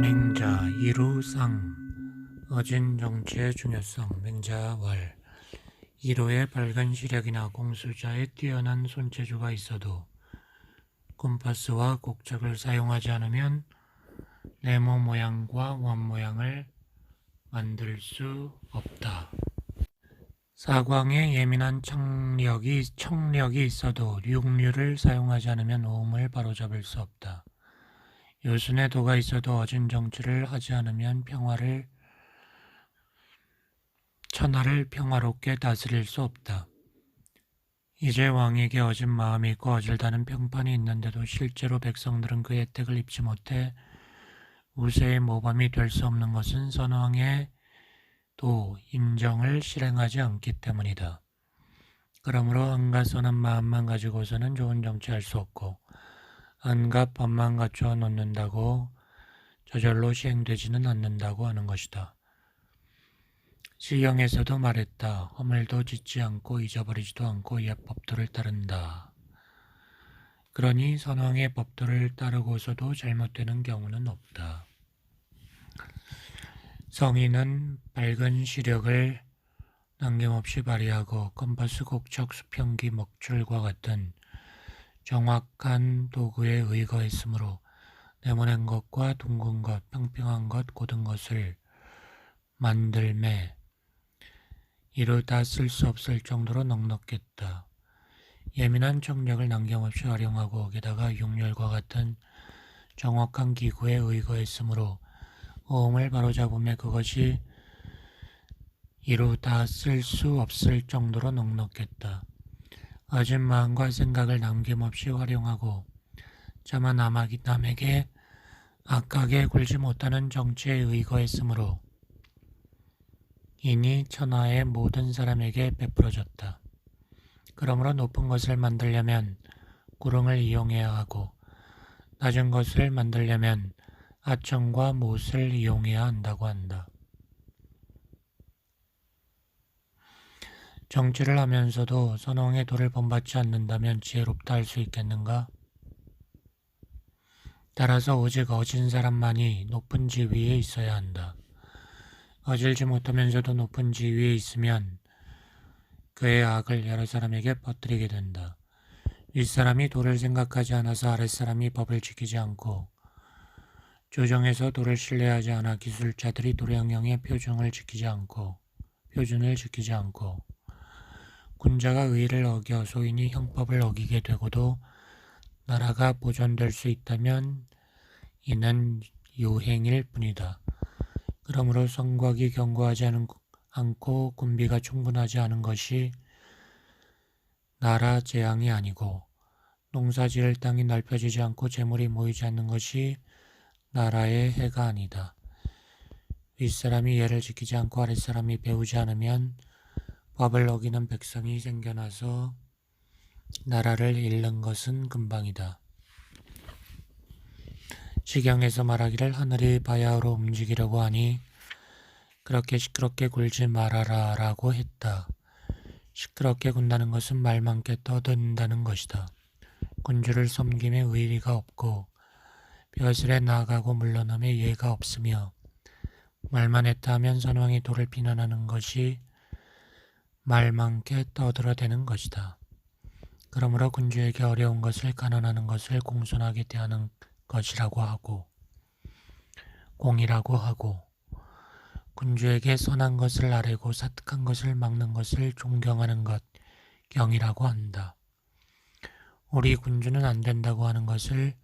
맹자 이루상 어진 정치의 중요성 맹자왈 이루의 밝은 시력이나 공수자의 뛰어난 손재주가 있어도 콤파스와 곡책을 사용하지 않으면 네모 모양과 원 모양을 만들 수 없다. 사광에 예민한 청력이 있어도 육류를 사용하지 않으면 오음을 바로잡을 수 없다. 요순의 도가 있어도 어진 정치를 하지 않으면 천하를 평화롭게 다스릴 수 없다. 이제 왕에게 어진 마음이 있고 어질다는 평판이 있는데도 실제로 백성들은 그 혜택을 입지 못해 우세의 모범이 될 수 없는 것은 선왕의 도 임정을 실행하지 않기 때문이다. 그러므로 안과 선한 마음만 가지고서는 좋은 정치할 수 없고 안과 법만 갖추어 놓는다고 저절로 시행되지는 않는다고 하는 것이다. 시경에서도 말했다. 허물도 짓지 않고 잊어버리지도 않고 옛 법도를 따른다. 그러니 선왕의 법도를 따르고서도 잘못되는 경우는 없다. 성인은 밝은 시력을 남김없이 발휘하고 컴파스, 곡척, 수평기, 먹줄과 같은 정확한 도구에 의거했으므로 네모난 것과 둥근 것, 평평한 것, 고든 것을 만들매 이루다 쓸 수 없을 정도로 넉넉했다. 예민한 청력을 남김없이 활용하고 게다가 육렬과 같은 정확한 기구에 의거했으므로 오음을 바로잡으며 그것이 이루다 쓸 수 없을 정도로 넉넉했다. 어진 마음과 생각을 남김없이 활용하고 차마 남에게 악하게 굴지 못하는 정치에 의거했으므로 이니 천하의 모든 사람에게 베풀어졌다. 그러므로 높은 것을 만들려면 구릉을 이용해야 하고 낮은 것을 만들려면 하청과 못을 이용해야 한다고 한다. 정치를 하면서도 선왕의 도를 본받지 않는다면 지혜롭다 할 수 있겠는가? 따라서 오직 어진 사람만이 높은 지위에 있어야 한다. 어질지 못하면서도 높은 지위에 있으면 그의 악을 여러 사람에게 퍼뜨리게 된다. 윗사람이 도를 생각하지 않아서 아랫사람이 법을 지키지 않고 조정에서 도를 신뢰하지 않아 기술자들이 도량령의 표준을 지키지 않고 군자가 의를 어겨 소인이 형법을 어기게 되고도 나라가 보존될 수 있다면 이는 유행일 뿐이다. 그러므로 성곽이 견고하지 않고 군비가 충분하지 않은 것이 나라 재앙이 아니고 농사 지을 땅이 넓혀지지 않고 재물이 모이지 않는 것이 나라의 해가 아니다. 윗사람이 예를 지키지 않고 아랫사람이 배우지 않으면 법을 어기는 백성이 생겨나서 나라를 잃는 것은 금방이다. 시경에서 말하기를 하늘이 바야흐로 움직이려고 하니 그렇게 시끄럽게 굴지 말아라 라고 했다. 시끄럽게 군다는 것은 말 많게 떠든다는 것이다. 군주를 섬김에 의리가 없고 벼슬에 나아가고 물러남에 예가 없으며 말만 했다 하면 선왕의 도를 비난하는 것이 말 많게 떠들어대는 것이다. 그러므로 군주에게 어려운 것을 가난하는 것을 공손하게 대하는 것이라고 하고 공이라고 하고 군주에게 선한 것을 아뢰고 사특한 것을 막는 것을 존경하는 것 경이라고 한다. 우리 군주는 안 된다고 하는 것을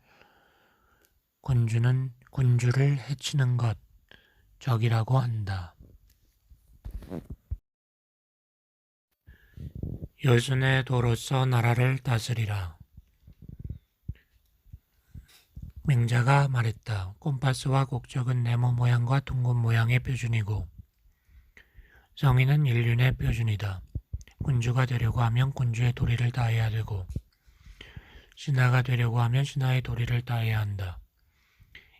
군주를 해치는 것 적이라고 한다. 요순의 도로서 나라를 다스리라. 맹자가 말했다. 콤파스와 곡적은 네모 모양과 둥근 모양의 표준이고 성인은 일륜의 표준이다. 군주가 되려고 하면 군주의 도리를 다해야 되고 신하가 되려고 하면 신하의 도리를 다해야 한다.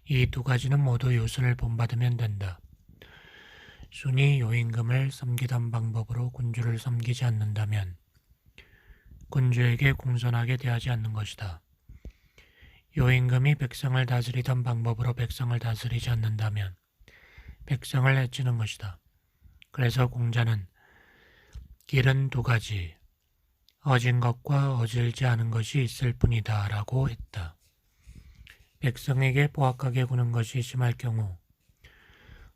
이 두 가지는 모두 요순을 본받으면 된다. 순이 요임금을 섬기던 방법으로 군주를 섬기지 않는다면 군주에게 공손하게 대하지 않는 것이다. 요임금이 백성을 다스리던 방법으로 백성을 다스리지 않는다면 백성을 해치는 것이다. 그래서 공자는 길은 두 가지, 어진 것과 어질지 않은 것이 있을 뿐이다 라고 했다. 백성에게 포악하게 구는 것이 심할 경우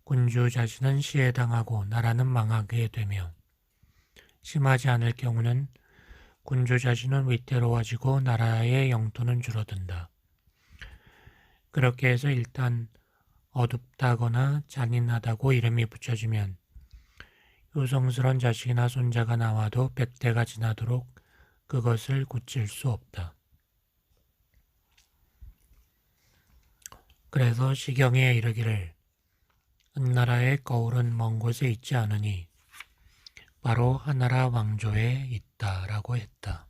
군주 자신은 시해당하고 나라는 망하게 되며, 심하지 않을 경우는 군주 자신은 위태로워지고 나라의 영토는 줄어든다. 그렇게 해서 일단 어둡다거나 잔인하다고 이름이 붙여지면 요성스런 자식이나 손자가 나와도 100대가 지나도록 그것을 고칠 수 없다. 그래서 시경에 이르기를 은나라의 거울은 먼 곳에 있지 않으니 바로 하나라 왕조에 있다라고 했다.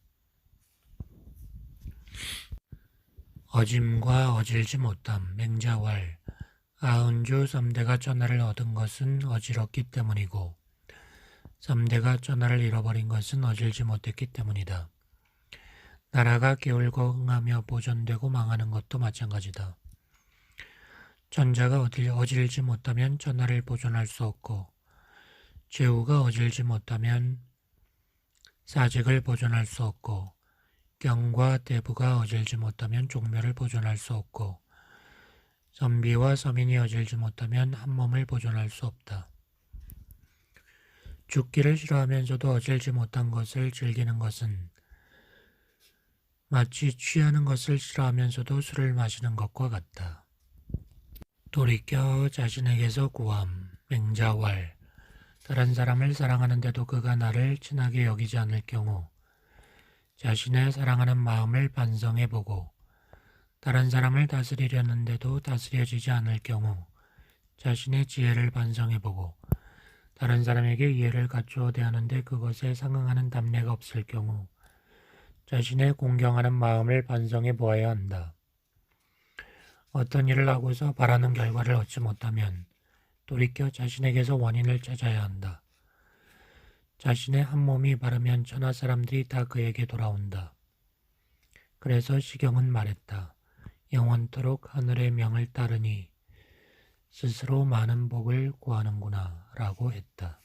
어짐과 어질지 못함, 맹자왈, 아은주 3대가 전하를 얻은 것은 어지럽기 때문이고 3대가 전하를 잃어버린 것은 어질지 못했기 때문이다. 나라가 게을고 흥하며 보존되고 망하는 것도 마찬가지다. 전자가 어질지 못하면 전하를 보존할 수 없고 제후가 어질지 못하면 사직을 보존할 수 없고 경과 대부가 어질지 못하면 종묘를 보존할 수 없고 선비와 서민이 어질지 못하면 한 몸을 보존할 수 없다. 죽기를 싫어하면서도 어질지 못한 것을 즐기는 것은 마치 취하는 것을 싫어하면서도 술을 마시는 것과 같다. 돌이켜 자신에게서 구함, 맹자왈, 다른 사람을 사랑하는데도 그가 나를 친하게 여기지 않을 경우 자신의 사랑하는 마음을 반성해보고 다른 사람을 다스리려는데도 다스려지지 않을 경우 자신의 지혜를 반성해보고 다른 사람에게 이해를 갖추어 대하는데 그것에 상응하는 답례가 없을 경우 자신의 공경하는 마음을 반성해 보아야 한다. 어떤 일을 하고서 바라는 결과를 얻지 못하면 돌이켜 자신에게서 원인을 찾아야 한다. 자신의 한 몸이 바르면 천하 사람들이 다 그에게 돌아온다. 그래서 시경은 말했다. 영원토록 하늘의 명을 따르니 스스로 많은 복을 구하는구나 라고 했다.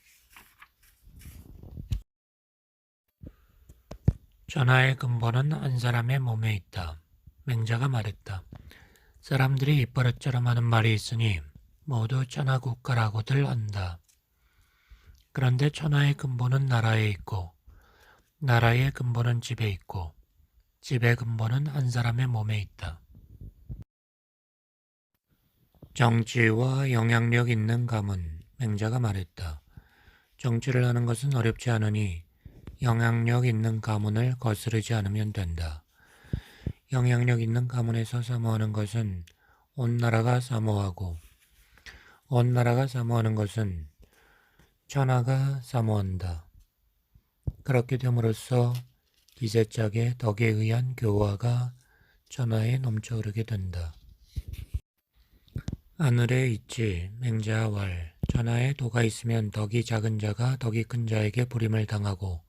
천하의 근본은 한 사람의 몸에 있다. 맹자가 말했다. 사람들이 입버릇처럼 하는 말이 있으니 모두 천하국가라고들 한다. 그런데 천하의 근본은 나라에 있고 나라의 근본은 집에 있고 집의 근본은 한 사람의 몸에 있다. 정치와 영향력 있는 가문, 맹자가 말했다. 정치를 하는 것은 어렵지 않으니 영향력 있는 가문을 거스르지 않으면 된다. 영향력 있는 가문에서 사모하는 것은 온 나라가 사모하고 온 나라가 사모하는 것은 천하가 사모한다. 그렇게 됨으로써 기세짝의 덕에 의한 교화가 천하에 넘쳐흐르게 된다. 하늘에 있지 맹자왈, 천하에 도가 있으면 덕이 작은 자가 덕이 큰 자에게 부림을 당하고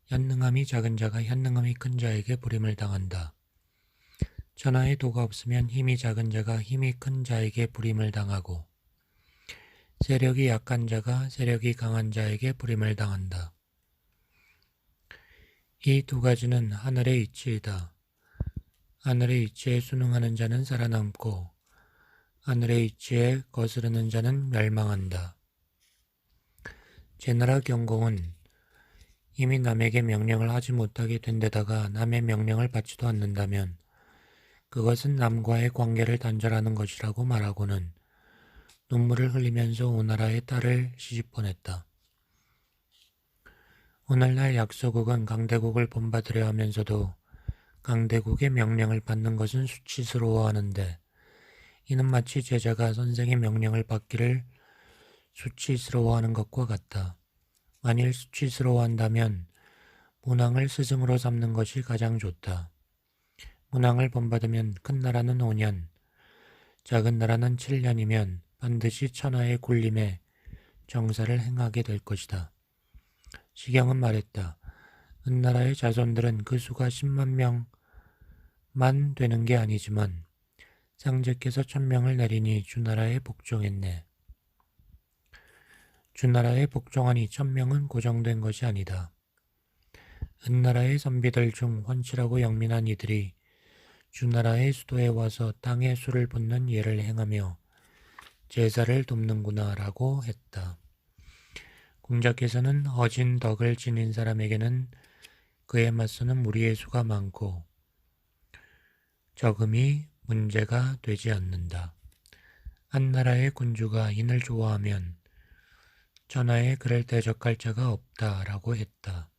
현능함이 작은 자가 현능함이 큰 자에게 부림을 당한다. 천하에 도가 없으면 힘이 작은 자가 힘이 큰 자에게 부림을 당하고 세력이 약한 자가 세력이 강한 자에게 부림을 당한다. 이 두 가지는 하늘의 이치이다. 하늘의 이치에 순응하는 자는 살아남고 하늘의 이치에 거스르는 자는 멸망한다. 제나라 경공은 이미 남에게 명령을 하지 못하게 된 데다가 남의 명령을 받지도 않는다면 그것은 남과의 관계를 단절하는 것이라고 말하고는 눈물을 흘리면서 오나라의 딸을 시집보냈다. 오늘날 약소국은 강대국을 본받으려 하면서도 강대국의 명령을 받는 것은 수치스러워하는데 이는 마치 제자가 선생의 명령을 받기를 수치스러워하는 것과 같다. 만일 수치스러워한다면 문왕을 스승으로 삼는 것이 가장 좋다. 문왕을 본받으면 큰 나라는 5년, 작은 나라는 7년이면 반드시 천하의 굴림에 정사를 행하게 될 것이다. 시경은 말했다. 은나라의 자손들은 그 수가 10만 명 만 되는 게 아니지만 상제께서 천명을 내리니 주나라에 복종했네. 주나라에 복종하니 천명은 고정된 것이 아니다. 은나라의 선비들 중 헌칠하고 영민한 이들이 주나라의 수도에 와서 땅에 술을 붓는 예를 행하며 제사를 돕는구나 라고 했다. 공자께서는 어진 덕을 지닌 사람에게는 그에 맞서는 무리의 수가 많고 적음이 문제가 되지 않는다. 한 나라의 군주가 인을 좋아하면 천하에 그를 대적할 자가 없다라고 했다.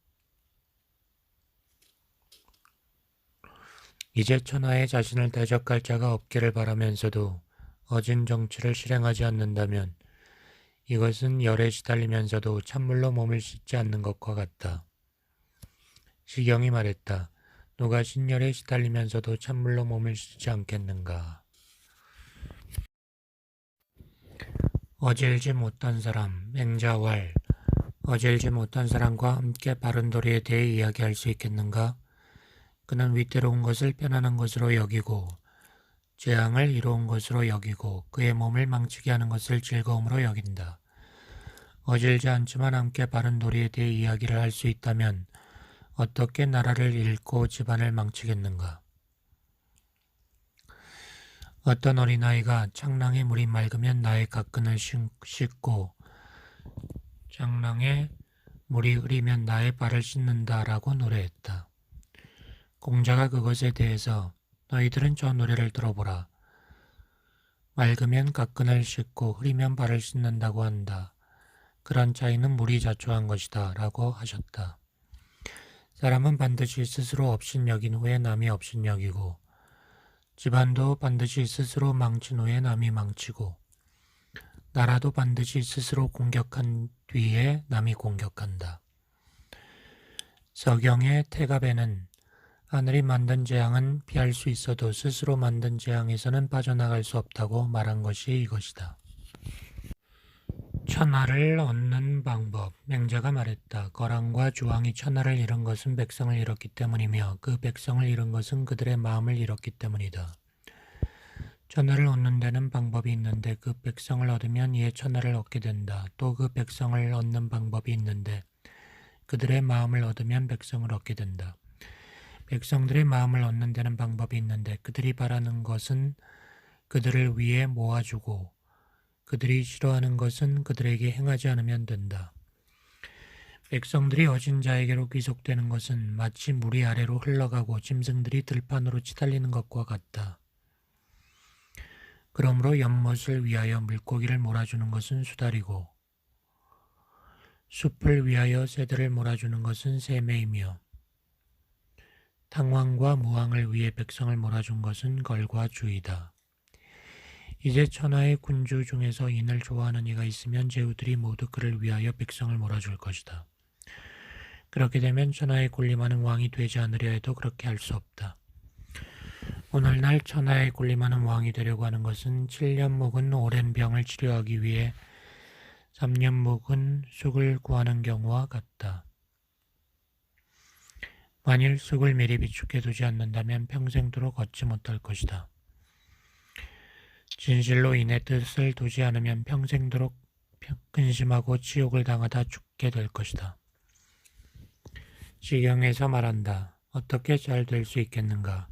이제 천하에 자신을 대적할 자가 없기를 바라면서도 어진 정치를 실행하지 않는다면 이것은 열에 시달리면서도 찬물로 몸을 씻지 않는 것과 같다. 시경이 말했다. 누가 신열에 시달리면서도 찬물로 몸을 씻지 않겠는가. 어질지 못한 사람, 맹자왈. 어질지 못한 사람과 함께 바른 도리에 대해 이야기할 수 있겠는가? 그는 위태로운 것을 편안한 것으로 여기고 재앙을 이로운 것으로 여기고 그의 몸을 망치게 하는 것을 즐거움으로 여긴다. 어질지 않지만 함께 바른 도리에 대해 이야기를 할 수 있다면 어떻게 나라를 잃고 집안을 망치겠는가? 어떤 어린아이가 창랑에 물이 맑으면 나의 가끈을 씻고 창랑에 물이 흐리면 나의 발을 씻는다라고 노래했다. 공자가 그것에 대해서 너희들은 저 노래를 들어보라. 맑으면 가끈을 씻고 흐리면 발을 씻는다고 한다. 그런 차이는 물이 자초한 것이다 라고 하셨다. 사람은 반드시 스스로 업신여긴 후에 남이 업신여기고 집안도 반드시 스스로 망친 후에 남이 망치고 나라도 반드시 스스로 공격한 뒤에 남이 공격한다. 서경의 태갑에는 하늘이 만든 재앙은 피할 수 있어도 스스로 만든 재앙에서는 빠져나갈 수 없다고 말한 것이 이것이다. 천하를 얻는 방법. 맹자가 말했다. 거랑과 주왕이 천하를 잃은 것은 백성을 잃었기 때문이며 그 백성을 잃은 것은 그들의 마음을 잃었기 때문이다. 천하를 얻는 데는 방법이 있는데 그 백성을 얻으면 이에 천하를 얻게 된다. 또 그 백성을 얻는 방법이 있는데 그들의 마음을 얻으면 백성을 얻게 된다. 백성들의 마음을 얻는 데는 방법이 있는데 그들이 바라는 것은 그들을 위해 모아주고 그들이 싫어하는 것은 그들에게 행하지 않으면 된다. 백성들이 어진 자에게로 귀속되는 것은 마치 물이 아래로 흘러가고 짐승들이 들판으로 치달리는 것과 같다. 그러므로 연못을 위하여 물고기를 몰아주는 것은 수달이고 숲을 위하여 새들을 몰아주는 것은 샘매이며 탕왕과 무왕을 위해 백성을 몰아준 것은 걸과 주이다. 이제 천하의 군주 중에서 인을 좋아하는 이가 있으면 제후들이 모두 그를 위하여 백성을 몰아줄 것이다. 그렇게 되면 천하에 군림하는 왕이 되지 않으려 해도 그렇게 할 수 없다. 오늘날 천하에 군림하는 왕이 되려고 하는 것은 7년 묵은 오랜 병을 치료하기 위해 3년 묵은 쑥을 구하는 경우와 같다. 만일 쑥을 미리 비축해 두지 않는다면 평생도록 얻지 못할 것이다. 진실로 인의 뜻을 두지 않으면 평생도록 근심하고 치욕을 당하다 죽게 될 것이다. 시경에서 말한다. 어떻게 잘 될 수 있겠는가?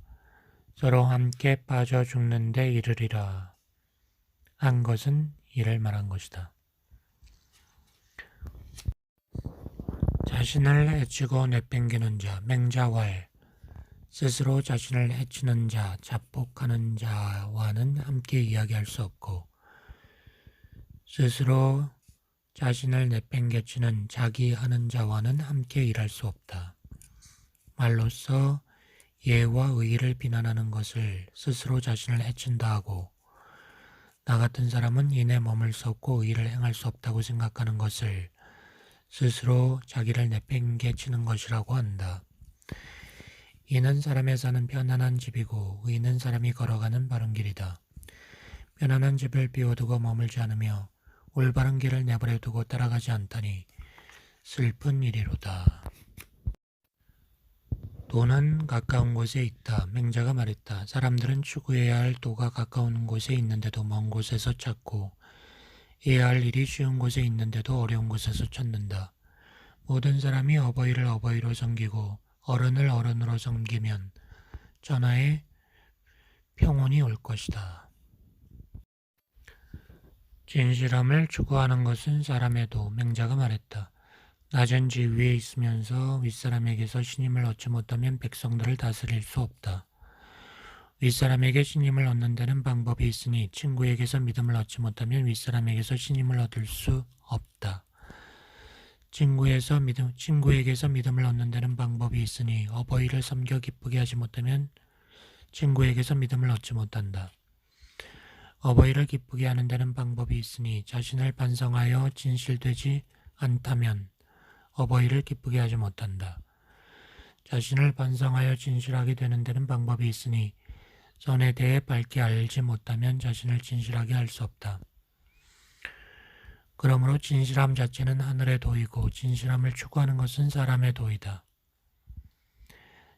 서로 함께 빠져 죽는데 이르리라. 한 것은 이를 말한 것이다. 자신을 해치고 내팽개는 자, 맹자왈. 스스로 자신을 해치는 자, 자폭하는 자와는 함께 이야기할 수 없고 스스로 자신을 내팽개치는 자기하는 자와는 함께 일할 수 없다. 말로써 예와 의를 비난하는 것을 스스로 자신을 해친다 하고 나 같은 사람은 인에 머물 수 없고 의를 행할 수 없다고 생각하는 것을 스스로 자기를 내팽개치는 것이라고 한다. 이는 사람의 사는 편안한 집이고 의는 사람이 걸어가는 바른 길이다. 편안한 집을 비워두고 머물지 않으며 올바른 길을 내버려 두고 따라가지 않다니 슬픈 일이로다. 도는 가까운 곳에 있다. 맹자가 말했다. 사람들은 추구해야 할 도가 가까운 곳에 있는데도 먼 곳에서 찾고 해야 할 일이 쉬운 곳에 있는데도 어려운 곳에서 찾는다. 모든 사람이 어버이를 어버이로 섬기고 어른을 어른으로 섬기면 천하에 평온이 올 것이다. 진실함을 추구하는 것은 사람의 도. 맹자가 말했다. 낮은 지위에 있으면서 윗사람에게서 신임을 얻지 못하면 백성들을 다스릴 수 없다. 윗사람에게 신임을 얻는 데는 방법이 있으니 친구에게서 믿음을 얻지 못하면 윗사람에게서 신임을 얻을 수 없다. 친구에게서 믿음을 얻는 데는 방법이 있으니 어버이를 섬겨 기쁘게 하지 못하면 친구에게서 믿음을 얻지 못한다. 어버이를 기쁘게 하는 데는 방법이 있으니 자신을 반성하여 진실되지 않다면 어버이를 기쁘게 하지 못한다. 자신을 반성하여 진실하게 되는 데는 방법이 있으니 선에 대해 밝게 알지 못하면 자신을 진실하게 할 수 없다. 그러므로 진실함 자체는 하늘의 도이고 진실함을 추구하는 것은 사람의 도이다.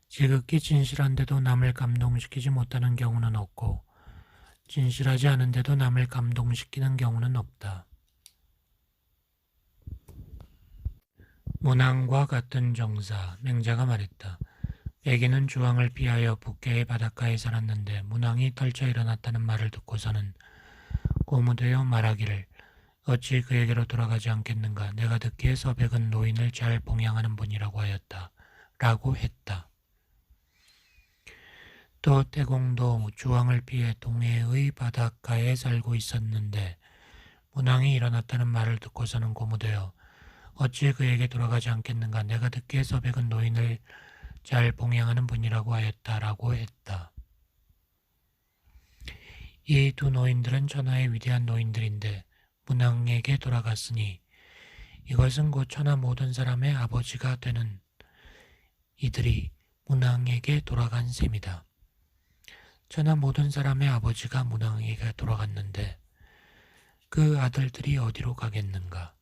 지극히 진실한데도 남을 감동시키지 못하는 경우는 없고 진실하지 않은데도 남을 감동시키는 경우는 없다. 문왕과 같은 정사. 맹자가 말했다. 백인은 주왕을 피하여 북계의 바닷가에 살았는데 문왕이 떨쳐 일어났다는 말을 듣고서는 고무되어 말하기를 어찌 그에게로 돌아가지 않겠는가. 내가 듣기에 서백은 노인을 잘 봉양하는 분이라고 하였다. 라고 했다. 또 태공도 주왕을 피해 동해의 바닷가에 살고 있었는데 문왕이 일어났다는 말을 듣고서는 고무되어 어찌 그에게 돌아가지 않겠는가. 내가 듣기에 서백은 노인을 잘 봉양하는 분이라고 하였다라고 했다. 이 두 노인들은 천하의 위대한 노인들인데 문왕에게 돌아갔으니 이것은 곧 천하 모든 사람의 아버지가 되는 이들이 문왕에게 돌아간 셈이다. 천하 모든 사람의 아버지가 문왕에게 돌아갔는데 그 아들들이 어디로 가겠는가?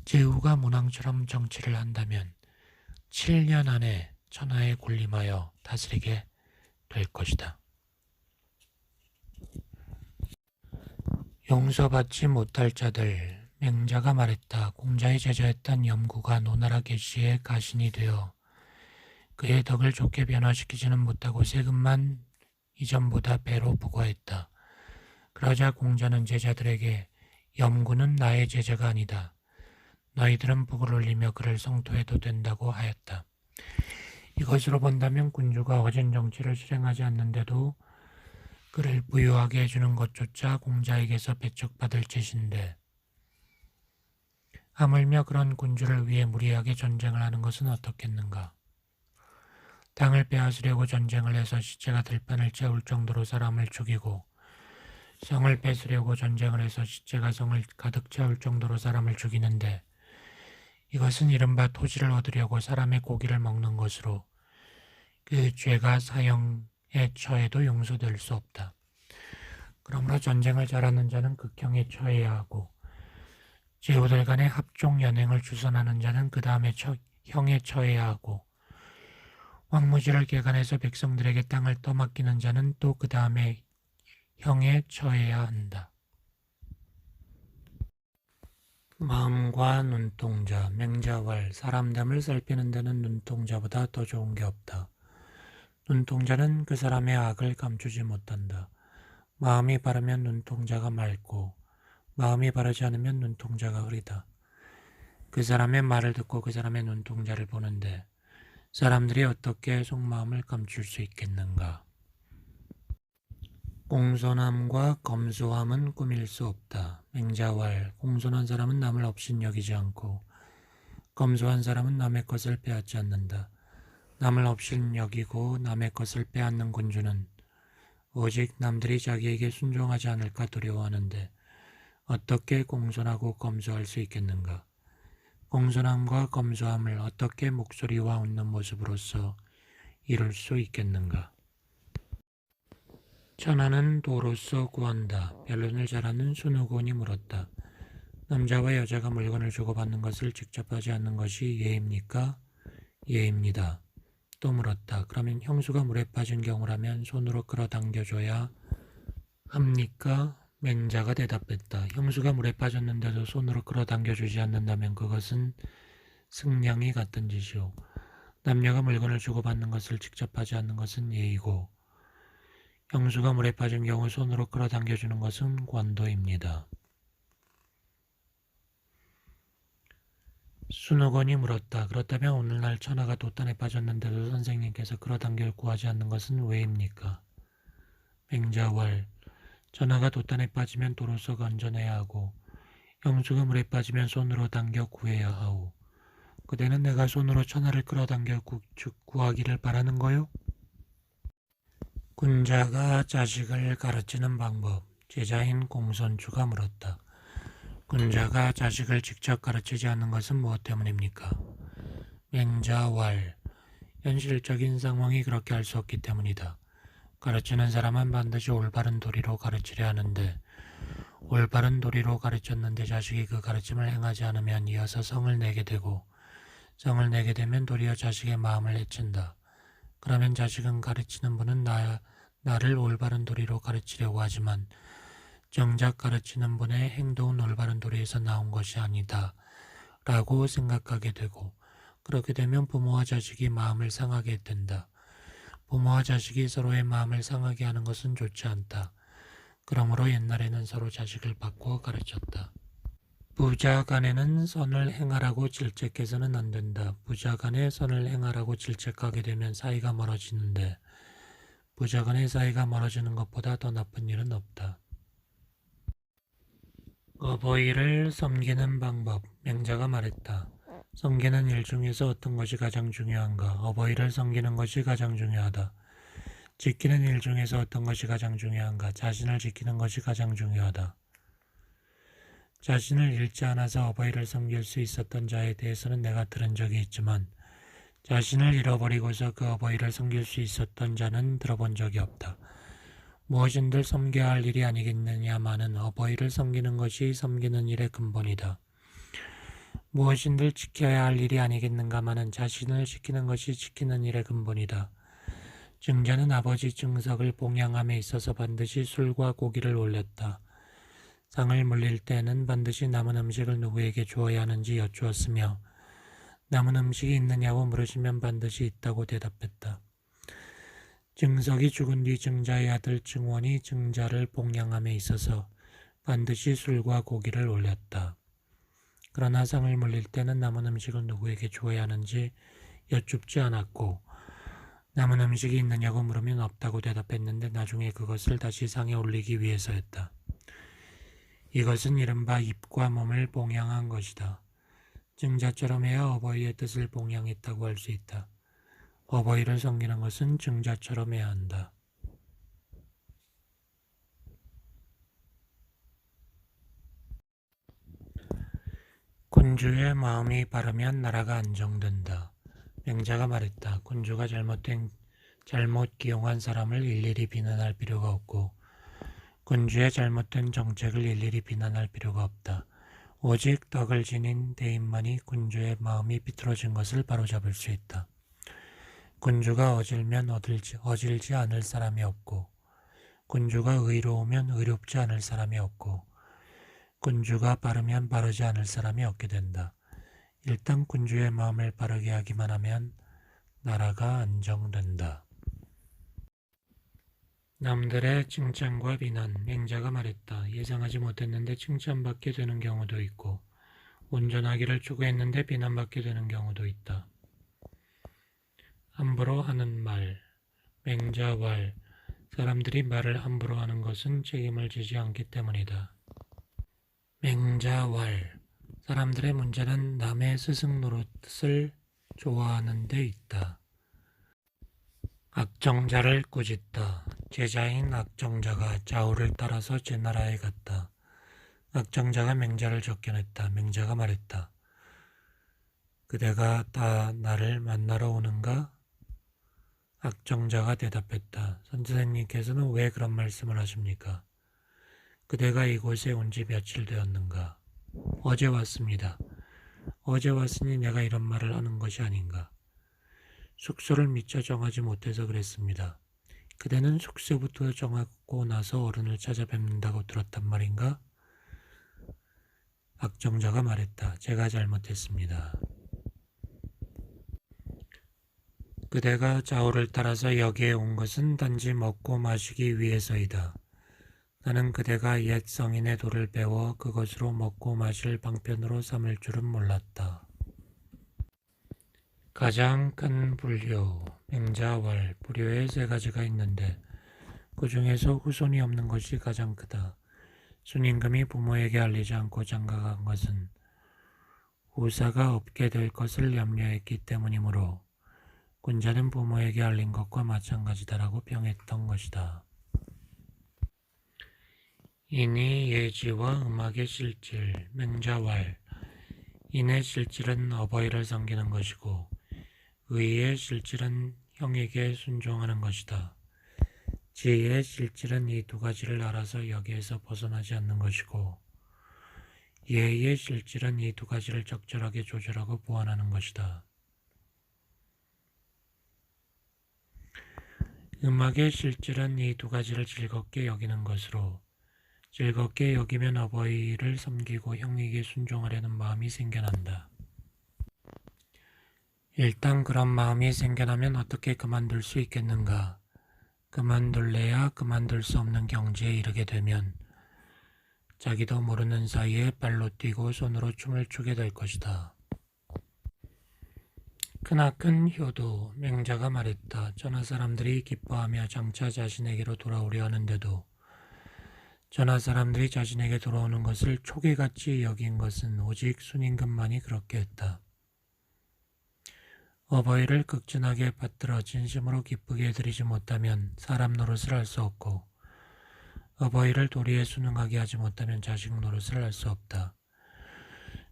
제후가 문왕처럼 정치를 한다면 7년 안에 천하에 군림하여 다스리게 될 것이다. 용서받지 못할 자들. 맹자가 말했다. 공자의 제자였던 염구가 노나라 개시의 가신이 되어 그의 덕을 좋게 변화시키지는 못하고 세금만 이전보다 배로 부과했다. 그러자 공자는 제자들에게 염구는 나의 제자가 아니다. 너희들은 북을 올리며 그를 성토해도 된다고 하였다. 이것으로 본다면 군주가 어진 정치를 실행하지 않는데도 그를 부유하게 해주는 것조차 공자에게서 배척받을 짓인데 하물며 그런 군주를 위해 무리하게 전쟁을 하는 것은 어떻겠는가? 땅을 빼앗으려고 전쟁을 해서 시체가 들판을 채울 정도로 사람을 죽이고 성을 뺏으려고 전쟁을 해서 시체가 성을 가득 채울 정도로 사람을 죽이는데 이것은 이른바 토지를 얻으려고 사람의 고기를 먹는 것으로 그 죄가 사형에 처해도 용서될 수 없다. 그러므로 전쟁을 잘하는 자는 극형에 처해야 하고 제후들 간의 합종 연행을 주선하는 자는 그 다음에 형에 처해야 하고 황무지를 개간해서 백성들에게 땅을 떠맡기는 자는 또 그 다음에 형에 처해야 한다. 마음과 눈동자. 맹자왈. 사람됨을 살피는 데는 눈동자보다 더 좋은 게 없다. 눈동자는 그 사람의 악을 감추지 못한다. 마음이 바르면 눈동자가 맑고 마음이 바르지 않으면 눈동자가 흐리다. 그 사람의 말을 듣고 그 사람의 눈동자를 보는데 사람들이 어떻게 속마음을 감출 수 있겠는가? 공손함과 검소함은 꾸밀 수 없다. 맹자왈. 공손한 사람은 남을 업신여기지 않고 검소한 사람은 남의 것을 빼앗지 않는다. 남을 업신여기고 남의 것을 빼앗는 군주는 오직 남들이 자기에게 순종하지 않을까 두려워하는데 어떻게 공손하고 검소할 수 있겠는가? 공손함과 검소함을 어떻게 목소리와 웃는 모습으로서 이룰 수 있겠는가? 천하는 도로서 구한다. 변론을 잘하는 순후군이 물었다. 남자와 여자가 물건을 주고받는 것을 직접 하지 않는 것이 예입니까? 예입니다. 또 물었다. 그러면 형수가 물에 빠진 경우라면 손으로 끌어당겨줘야 합니까? 맹자가 대답했다. 형수가 물에 빠졌는데도 손으로 끌어당겨주지 않는다면 그것은 승냥이 같은 짓이오. 남녀가 물건을 주고받는 것을 직접 하지 않는 것은 예의고 형수가 물에 빠진 경우 손으로 끌어당겨주는 것은 관도입니다. 순호건이 물었다. 그렇다면 오늘날 천하가 돛단에 빠졌는데도 선생님께서 끌어당겨 구하지 않는 것은 왜입니까? 맹자왈. 천하가 돛단에 빠지면 도로서 건져내야 하고 형수가 물에 빠지면 손으로 당겨 구해야 하오. 그대는 내가 손으로 천하를 끌어당겨 구하기를 바라는 거요? 군자가 자식을 가르치는 방법. 제자인 공손추가 물었다. 군자가 자식을 직접 가르치지 않는 것은 무엇 때문입니까? 맹자왈. 현실적인 상황이 그렇게 할 수 없기 때문이다. 가르치는 사람은 반드시 올바른 도리로 가르치려 하는데 올바른 도리로 가르쳤는데 자식이 그 가르침을 행하지 않으면 이어서 성을 내게 되고 성을 내게 되면 도리어 자식의 마음을 해친다. 그러면 자식은 가르치는 분은 나를 올바른 도리로 가르치려고 하지만 정작 가르치는 분의 행동은 올바른 도리에서 나온 것이 아니다 라고 생각하게 되고 그렇게 되면 부모와 자식이 마음을 상하게 된다. 부모와 자식이 서로의 마음을 상하게 하는 것은 좋지 않다. 그러므로 옛날에는 서로 자식을 바꾸어 가르쳤다. 부자 간에는 선을 행하라고 질책해서는 안 된다. 부자 간에 선을 행하라고 질책하게 되면 사이가 멀어지는데 부자 간의 사이가 멀어지는 것보다 더 나쁜 일은 없다. 어버이를 섬기는 방법. 맹자가 말했다. 섬기는 일 중에서 어떤 것이 가장 중요한가? 어버이를 섬기는 것이 가장 중요하다. 지키는 일 중에서 어떤 것이 가장 중요한가? 자신을 지키는 것이 가장 중요하다. 자신을 잃지 않아서 어버이를 섬길 수 있었던 자에 대해서는 내가 들은 적이 있지만 자신을 잃어버리고서 그 어버이를 섬길 수 있었던 자는 들어본 적이 없다. 무엇인들 섬겨야 할 일이 아니겠느냐마는 어버이를 섬기는 것이 섬기는 일의 근본이다. 무엇인들 지켜야 할 일이 아니겠는가마는 자신을 지키는 것이 지키는 일의 근본이다. 증자는 아버지 증석을 봉양함에 있어서 반드시 술과 고기를 올렸다. 상을 물릴 때는 반드시 남은 음식을 누구에게 주어야 하는지 여쭈었으며 남은 음식이 있느냐고 물으시면 반드시 있다고 대답했다. 증석이 죽은 뒤 증자의 아들 증원이 증자를 봉양함에 있어서 반드시 술과 고기를 올렸다. 그러나 상을 물릴 때는 남은 음식을 누구에게 주어야 하는지 여쭙지 않았고 남은 음식이 있느냐고 물으면 없다고 대답했는데 나중에 그것을 다시 상에 올리기 위해서였다. 이것은 이른바 입과 몸을 봉양한 것이다. 증자처럼 해야 어버이의 뜻을 봉양했다고 할 수 있다. 어버이를 섬기는 것은 증자처럼 해야 한다. 군주의 마음이 바르면 나라가 안정된다. 맹자가 말했다. 군주가 잘못 기용한 사람을 일일이 비난할 필요가 없고 군주의 잘못된 정책을 일일이 비난할 필요가 없다. 오직 덕을 지닌 대인만이 군주의 마음이 비틀어진 것을 바로잡을 수 있다. 군주가 어질면 어질지 않을 사람이 없고 군주가 의로우면 의롭지 않을 사람이 없고 군주가 바르면 바르지 않을 사람이 없게 된다. 일단 군주의 마음을 바르게 하기만 하면 나라가 안정된다. 남들의 칭찬과 비난. 맹자가 말했다. 예상하지 못했는데 칭찬받게 되는 경우도 있고 온전하기를 추구했는데 비난받게 되는 경우도 있다. 함부로 하는 말. 맹자왈. 사람들이 말을 함부로 하는 것은 책임을 지지 않기 때문이다. 맹자왈. 사람들의 문제는 남의 스승 노릇을 좋아하는 데 있다. 악정자를 꾸짖다. 제자인 악정자가 좌우를 따라서 제 나라에 갔다. 악정자가 맹자를 접견했다. 맹자가 말했다. 그대가 다 나를 만나러 오는가? 악정자가 대답했다. 선생님께서는 왜 그런 말씀을 하십니까? 그대가 이곳에 온 지 며칠 되었는가? 어제 왔습니다. 어제 왔으니 내가 이런 말을 하는 것이 아닌가? 숙소를 미처 정하지 못해서 그랬습니다. 그대는 숙소부터 정하고 나서 어른을 찾아뵙는다고 들었단 말인가? 악정자가 말했다. 제가 잘못했습니다. 그대가 좌우를 따라서 여기에 온 것은 단지 먹고 마시기 위해서이다. 나는 그대가 옛 성인의 도를 배워 그것으로 먹고 마실 방편으로 삼을 줄은 몰랐다. 가장 큰 불효, 맹자왈, 불효의 세 가지가 있는데 그 중에서 후손이 없는 것이 가장 크다. 순임금이 부모에게 알리지 않고 장가간 것은 후사가 없게 될 것을 염려했기 때문이므로 군자는 부모에게 알린 것과 마찬가지다라고 병했던 것이다. 이니 예지와 음악의 실질, 맹자왈. 인의 실질은 어버이를 섬기는 것이고 의의 실질은 형에게 순종하는 것이다. 지혜의 실질은 이 두 가지를 알아서 여기에서 벗어나지 않는 것이고 예의의 실질은 이 두 가지를 적절하게 조절하고 보완하는 것이다. 음악의 실질은 이 두 가지를 즐겁게 여기는 것으로 즐겁게 여기면 어버이를 섬기고 형에게 순종하려는 마음이 생겨난다. 일단 그런 마음이 생겨나면 어떻게 그만둘 수 있겠는가? 그만둘래야 그만둘 수 없는 경지에 이르게 되면 자기도 모르는 사이에 발로 뛰고 손으로 춤을 추게 될 것이다. 크나큰 효도, 맹자가 말했다. 전하 사람들이 기뻐하며 장차 자신에게로 돌아오려 하는데도 전하 사람들이 자신에게 돌아오는 것을 초계같이 여긴 것은 오직 순임금만이 그렇게 했다. 어버이를 극진하게 받들어 진심으로 기쁘게 해드리지 못하면 사람 노릇을 할 수 없고 어버이를 도리에 순응하게 하지 못하면 자식 노릇을 할 수 없다.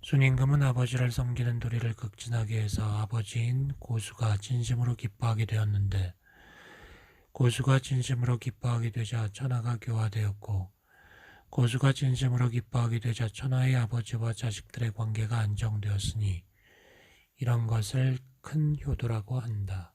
순임금은 아버지를 섬기는 도리를 극진하게 해서 아버지인 고수가 진심으로 기뻐하게 되었는데 고수가 진심으로 기뻐하게 되자 천하가 교화되었고 고수가 진심으로 기뻐하게 되자 천하의 아버지와 자식들의 관계가 안정되었으니 이런 것을 큰 효도라고 한다.